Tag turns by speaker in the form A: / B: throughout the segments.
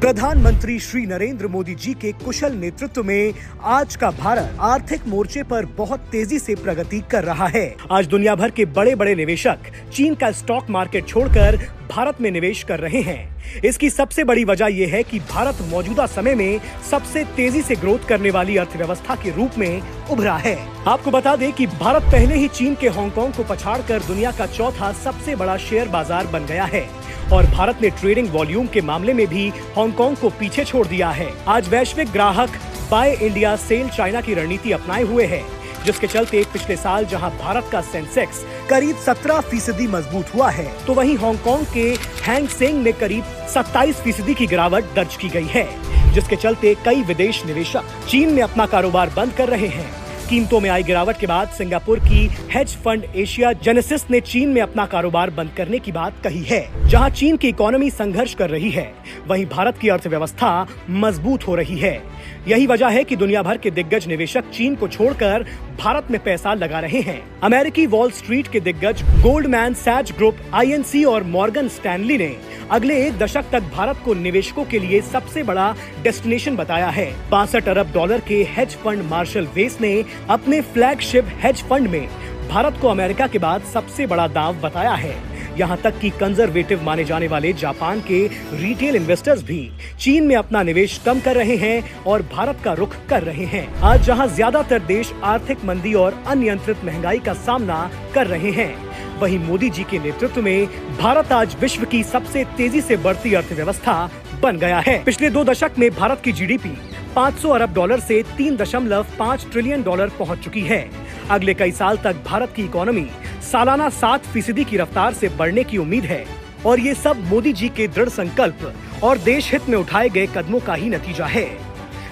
A: प्रधानमंत्री श्री नरेंद्र मोदी जी के कुशल नेतृत्व में आज का भारत आर्थिक मोर्चे पर बहुत तेजी से प्रगति कर रहा है। आज दुनिया भर के बड़े बड़े निवेशक चीन का स्टॉक मार्केट छोड़कर भारत में निवेश कर रहे हैं। इसकी सबसे बड़ी वजह यह है कि भारत मौजूदा समय में सबसे तेजी से ग्रोथ करने वाली अर्थव्यवस्था के रूप में उभरा है। आपको बता दें कि भारत पहले ही चीन के हांगकांग को पछाड़कर दुनिया का चौथा सबसे बड़ा शेयर बाजार बन गया है और भारत ने ट्रेडिंग वॉल्यूम के मामले में भी हांगकांग को पीछे छोड़ दिया है। आज वैश्विक ग्राहक बाय इंडिया सेल चाइना की रणनीति अपनाए हुए है, जिसके चलते पिछले साल जहां भारत का सेंसेक्स करीब 17% मजबूत हुआ है, तो वहीं हांगकांग के हैंग सेंग में करीब 27% की गिरावट दर्ज की गई है, जिसके चलते कई विदेश निवेशक चीन में अपना कारोबार बंद कर रहे हैं। कीमतों में आई गिरावट के बाद सिंगापुर की हेज फंड एशिया जेनेसिस ने चीन में अपना कारोबार बंद करने की बात कही है। जहां चीन की इकोनॉमी संघर्ष कर रही है, वहीं भारत की अर्थव्यवस्था मजबूत हो रही है। यही वजह है कि दुनिया भर के दिग्गज निवेशक चीन को छोड़कर भारत में पैसा लगा रहे हैं। अमेरिकी वॉल स्ट्रीट के दिग्गज गोल्डमैन सैच ग्रुप, INC और मॉर्गन स्टैनली ने अगले एक दशक तक भारत को निवेशकों के लिए सबसे बड़ा डेस्टिनेशन बताया है। $62 अरब के हेज फंड मार्शल वेस ने अपने फ्लैगशिप हेज फंड में भारत को अमेरिका के बाद सबसे बड़ा दांव बताया है। यहाँ तक कि कंजर्वेटिव माने जाने वाले जापान के रिटेल इन्वेस्टर्स भी चीन में अपना निवेश कम कर रहे हैं और भारत का रुख कर रहे हैं। आज जहाँ ज्यादातर देश आर्थिक मंदी और अनियंत्रित महंगाई का सामना कर रहे हैं, वहीं मोदी जी के नेतृत्व में भारत आज विश्व की सबसे तेजी से बढ़ती अर्थव्यवस्था बन गया है। पिछले 2 दशक में भारत की GDP $500 अरब से $3.5 ट्रिलियन पहुंच चुकी है। अगले कई साल तक भारत की इकोनॉमी सालाना 7% की रफ्तार से बढ़ने की उम्मीद है और ये सब मोदी जी के दृढ़ संकल्प और देश हित में उठाए गए कदमों का ही नतीजा है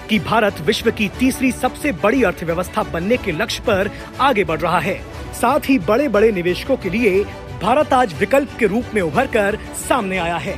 A: कि भारत विश्व की तीसरी सबसे बड़ी अर्थव्यवस्था बनने के लक्ष्य पर आगे बढ़ रहा है। साथ ही बड़े बड़े निवेशकों के लिए भारत आज विकल्प के रूप में उभर कर सामने आया है।